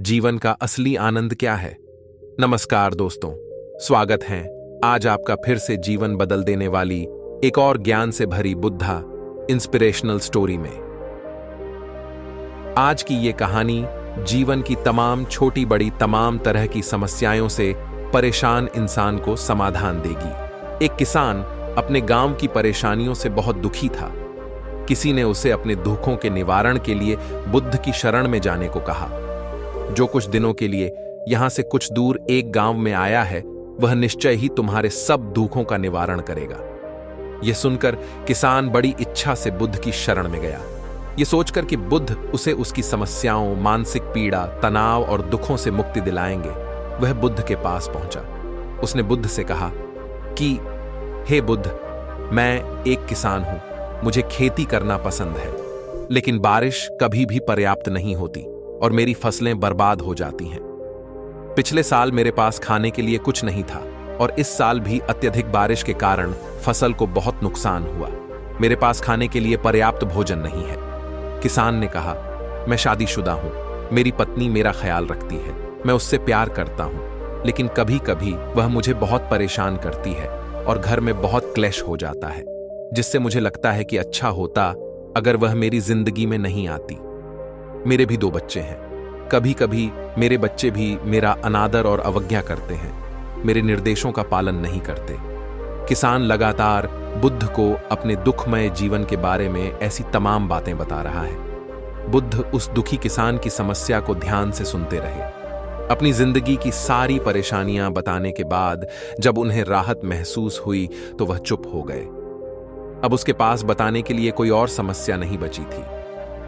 जीवन का असली आनंद क्या है। नमस्कार दोस्तों, स्वागत है आज आपका फिर से जीवन बदल देने वाली एक और ज्ञान से भरी बुद्धा इंस्पिरेशनल स्टोरी में। आज की ये कहानी जीवन की तमाम छोटी बड़ी तमाम तरह की समस्याओं से परेशान इंसान को समाधान देगी। एक किसान अपने गांव की परेशानियों से बहुत दुखी था। किसी ने उसे अपने दुखों के निवारण के लिए बुद्ध की शरण में जाने को कहा। जो कुछ दिनों के लिए यहां से कुछ दूर एक गांव में आया है, वह निश्चय ही तुम्हारे सब दुखों का निवारण करेगा। यह सुनकर किसान बड़ी इच्छा से बुद्ध की शरण में गया। यह सोचकर कि बुद्ध उसे उसकी समस्याओं, मानसिक पीड़ा, तनाव और दुखों से मुक्ति दिलाएंगे, वह बुद्ध के पास पहुंचा। उसने बुद्ध से कहा कि हे बुद्ध, मैं एक किसान हूं, मुझे खेती करना पसंद है, लेकिन बारिश कभी भी पर्याप्त नहीं होती और मेरी फसलें बर्बाद हो जाती हैं। पिछले साल मेरे पास खाने के लिए कुछ नहीं था और इस साल भी अत्यधिक बारिश के कारण फसल को बहुत नुकसान हुआ। मेरे पास खाने के लिए पर्याप्त भोजन नहीं है। किसान ने कहा, मैं शादीशुदा हूं, मेरी पत्नी मेरा ख्याल रखती है, मैं उससे प्यार करता हूं, लेकिन कभी कभी वह मुझे बहुत परेशान करती है और घर में बहुत क्लेश हो जाता है, जिससे मुझे लगता है कि अच्छा होता अगर वह मेरी जिंदगी में नहीं आती। मेरे भी 2 बच्चे हैं। कभी कभी मेरे बच्चे भी मेरा अनादर और अवज्ञा करते हैं, मेरे निर्देशों का पालन नहीं करते। किसान लगातार बुद्ध को अपने दुखमय जीवन के बारे में ऐसी तमाम बातें बता रहा है। बुद्ध उस दुखी किसान की समस्या को ध्यान से सुनते रहे। अपनी जिंदगी की सारी परेशानियां बताने के बाद जब उन्हें राहत महसूस हुई तो वह चुप हो गए। अब उसके पास बताने के लिए कोई और समस्या नहीं बची थी।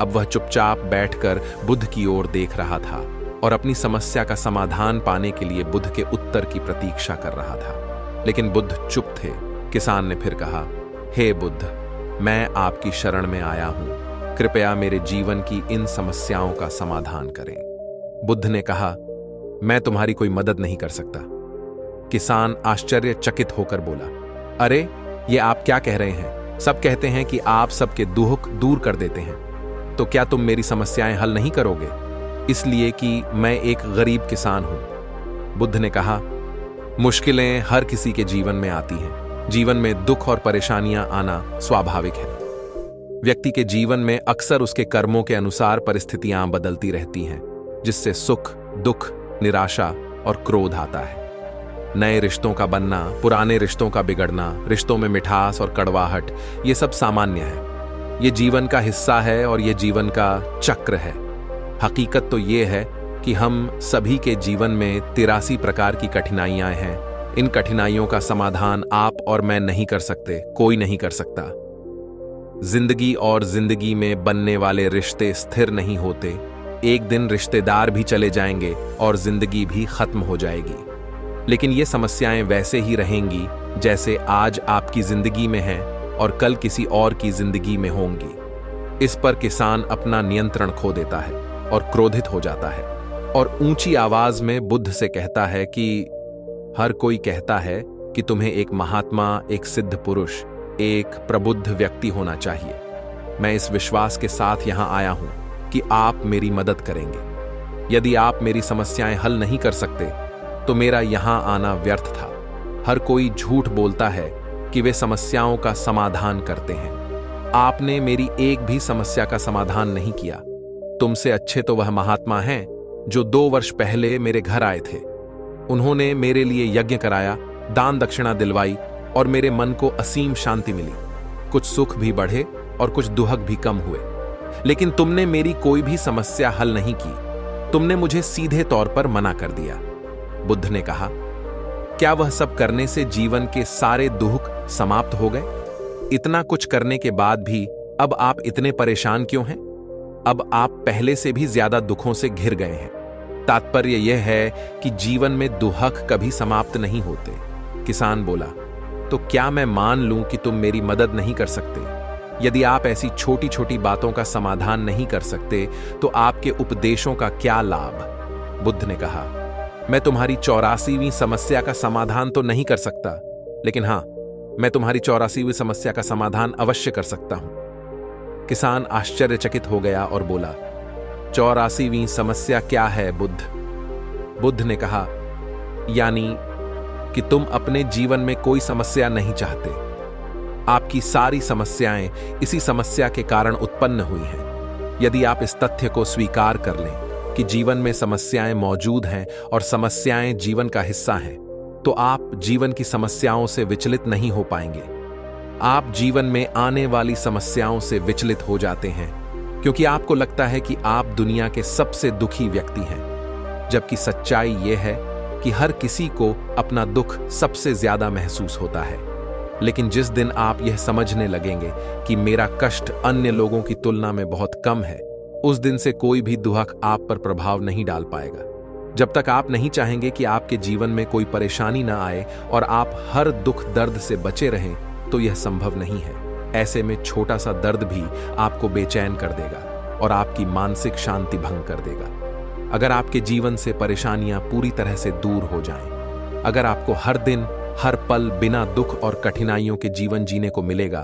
अब वह चुपचाप बैठकर बुद्ध की ओर देख रहा था और अपनी समस्या का समाधान पाने के लिए बुद्ध के उत्तर की प्रतीक्षा कर रहा था। लेकिन बुद्ध चुप थे। किसान ने फिर कहा, हे बुद्ध, मैं आपकी शरण में आया हूं, कृपया मेरे जीवन की इन समस्याओं का समाधान करें। बुद्ध ने कहा, मैं तुम्हारी कोई मदद नहीं कर सकता। किसान आश्चर्यचकित होकर बोला, अरे ये आप क्या कह रहे हैं? सब कहते हैं कि आप सबके दुख दूर कर देते हैं, तो क्या तुम मेरी समस्याएं हल नहीं करोगे? इसलिए कि मैं एक गरीब किसान हूं। बुद्ध ने कहा, मुश्किलें हर किसी के जीवन में आती हैं। जीवन में दुख और परेशानियां आना स्वाभाविक है। व्यक्ति के जीवन में अक्सर उसके कर्मों के अनुसार परिस्थितियां बदलती रहती हैं, जिससे सुख, दुख, निराशा और क्रोध आता है। नए रिश्तों का बनना, पुराने रिश्तों का बिगड़ना, रिश्तों में मिठास और कड़वाहट, ये सब सामान्य है। ये जीवन का हिस्सा है और ये जीवन का चक्र है। हकीकत तो ये है कि हम सभी के जीवन में 83 प्रकार की कठिनाइयां हैं। इन कठिनाइयों का समाधान आप और मैं नहीं कर सकते, कोई नहीं कर सकता। जिंदगी और जिंदगी में बनने वाले रिश्ते स्थिर नहीं होते। एक दिन रिश्तेदार भी चले जाएंगे और जिंदगी भी खत्म हो जाएगी। लेकिन ये समस्याएं वैसे ही रहेंगी जैसे आज आपकी जिंदगी में हैं और कल किसी और की जिंदगी में होंगी। इस पर किसान अपना नियंत्रण खो देता है और क्रोधित हो जाता है और ऊंची आवाज में बुद्ध से कहता है कि हर कोई कहता है कि तुम्हें एक महात्मा, एक सिद्ध पुरुष, एक प्रबुद्ध व्यक्ति होना चाहिए। मैं इस विश्वास के साथ यहां आया हूं कि आप मेरी मदद करेंगे। यदि आप मेरी समस्याएं हल नहीं कर सकते तो मेरा यहां आना व्यर्थ था। हर कोई झूठ बोलता है कि वे समस्याओं का समाधान करते हैं। आपने मेरी एक भी समस्या का समाधान नहीं किया। तुमसे अच्छे तो वह महात्मा हैं जो 2 वर्ष पहले मेरे घर आए थे। उन्होंने मेरे लिए यज्ञ कराया, दान दक्षिणा दिलवाई और मेरे मन को असीम शांति मिली। कुछ सुख भी बढ़े और कुछ दुहक भी कम हुए। लेकिन तुमने मेरी कोई भी समस्या हल नहीं की। तुमने मुझे सीधे तौर पर मना कर दिया। बुद्ध ने कहा, क्या वह सब करने से जीवन के सारे दुख समाप्त हो गए? इतना कुछ करने के बाद भी अब आप इतने परेशान क्यों हैं? अब आप पहले से भी ज्यादा दुखों से घिर गए हैं। तात्पर्य यह है कि जीवन में दुख कभी समाप्त नहीं होते। किसान बोला, तो क्या मैं मान लूं कि तुम मेरी मदद नहीं कर सकते? यदि आप ऐसी छोटी छोटी बातों का समाधान नहीं कर सकते तो आपके उपदेशों का क्या लाभ? बुद्ध ने कहा, मैं तुम्हारी 84वीं समस्या का समाधान तो नहीं कर सकता, लेकिन हां, मैं तुम्हारी 84वीं समस्या का समाधान अवश्य कर सकता हूं। किसान आश्चर्यचकित हो गया और बोला, 84वीं समस्या क्या है बुद्ध? बुद्ध ने कहा, यानी कि तुम अपने जीवन में कोई समस्या नहीं चाहते। आपकी सारी समस्याएं इसी समस्या के कारण उत्पन्न हुई हैं। यदि आप इस तथ्य को स्वीकार कर लें कि जीवन में समस्याएं मौजूद हैं और समस्याएं जीवन का हिस्सा हैं, तो आप जीवन की समस्याओं से विचलित नहीं हो पाएंगे। आप जीवन में आने वाली समस्याओं से विचलित हो जाते हैं क्योंकि आपको लगता है कि आप दुनिया के सबसे दुखी व्यक्ति हैं, जबकि सच्चाई यह है कि हर किसी को अपना दुख सबसे ज्यादा महसूस होता है। लेकिन जिस दिन आप यह समझने लगेंगे कि मेरा कष्ट अन्य लोगों की तुलना में बहुत कम है, उस दिन से कोई भी दुख आप पर प्रभाव नहीं डाल पाएगा। जब तक आप नहीं चाहेंगे कि आपके जीवन में कोई परेशानी ना आए और आप हर दुख दर्द से बचे रहें, तो यह संभव नहीं है। ऐसे में छोटा सा दर्द भी आपको बेचैन कर देगा और आपकी मानसिक शांति भंग कर देगा। अगर आपके जीवन से परेशानियां पूरी तरह से दूर हो जाएं, अगर आपको हर दिन हर पल बिना दुख और कठिनाइयों के जीवन जीने को मिलेगा,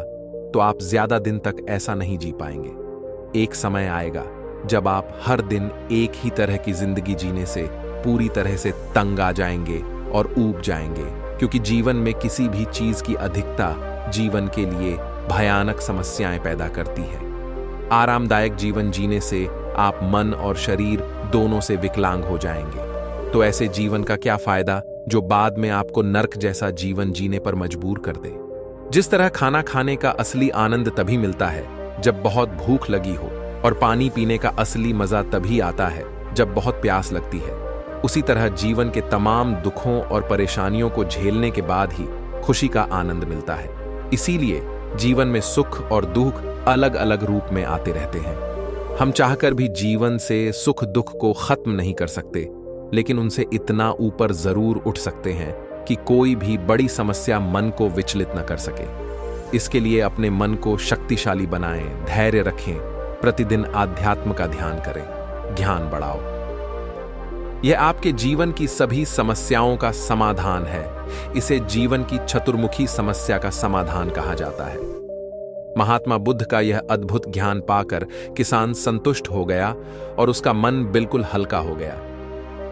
तो आप ज्यादा दिन तक ऐसा नहीं जी पाएंगे। एक समय आएगा जब आप हर दिन एक ही तरह की जिंदगी जीने से पूरी तरह से तंग आ जाएंगे और ऊब जाएंगे, क्योंकि जीवन में किसी भी चीज की अधिकता जीवन के लिए भयानक समस्याएं पैदा करती है। आरामदायक जीवन जीने से आप मन और शरीर दोनों से विकलांग हो जाएंगे। तो ऐसे जीवन का क्या फायदा जो बाद में आपको नर्क जैसा जीवन जीने पर मजबूर कर दे? जिस तरह खाना खाने का असली आनंद तभी मिलता है जब बहुत भूख लगी हो, और पानी पीने का असली मजा तभी आता है जब बहुत प्यास लगती है, उसी तरह जीवन के तमाम दुखों और परेशानियों को झेलने के बाद ही खुशी का आनंद मिलता है। इसीलिए जीवन में सुख और दुख अलग अलग रूप में आते रहते हैं। हम चाहकर भी जीवन से सुख दुख को खत्म नहीं कर सकते, लेकिन उनसे इतना ऊपर जरूर उठ सकते हैं कि कोई भी बड़ी समस्या मन को विचलित न कर सके। इसके लिए अपने मन को शक्तिशाली बनाएं, धैर्य रखें, प्रतिदिन आध्यात्म का ध्यान करें, ज्ञान बढ़ाओ। यह आपके जीवन की सभी समस्याओं का समाधान है। इसे जीवन की चतुर्मुखी समस्या का समाधान कहा जाता है। महात्मा बुद्ध का यह अद्भुत ज्ञान पाकर किसान संतुष्ट हो गया और उसका मन बिल्कुल हल्का हो गया।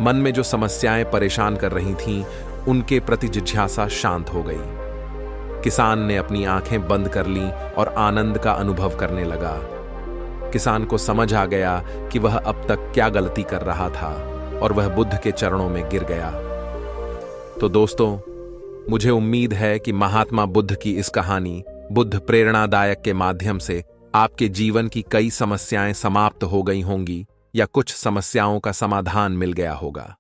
मन में जो समस्याएं परेशान कर रही थीं, उनके प्रति जिज्ञासा शांत हो गई। किसान ने अपनी आंखें बंद कर लीं और आनंद का अनुभव करने लगा। किसान को समझ आ गया कि वह अब तक क्या गलती कर रहा था और वह बुद्ध के चरणों में गिर गया। तो दोस्तों, मुझे उम्मीद है कि महात्मा बुद्ध की इस कहानी बुद्ध प्रेरणादायक के माध्यम से आपके जीवन की कई समस्याएं समाप्त हो गई होंगी या कुछ समस्याओं का समाधान मिल गया होगा।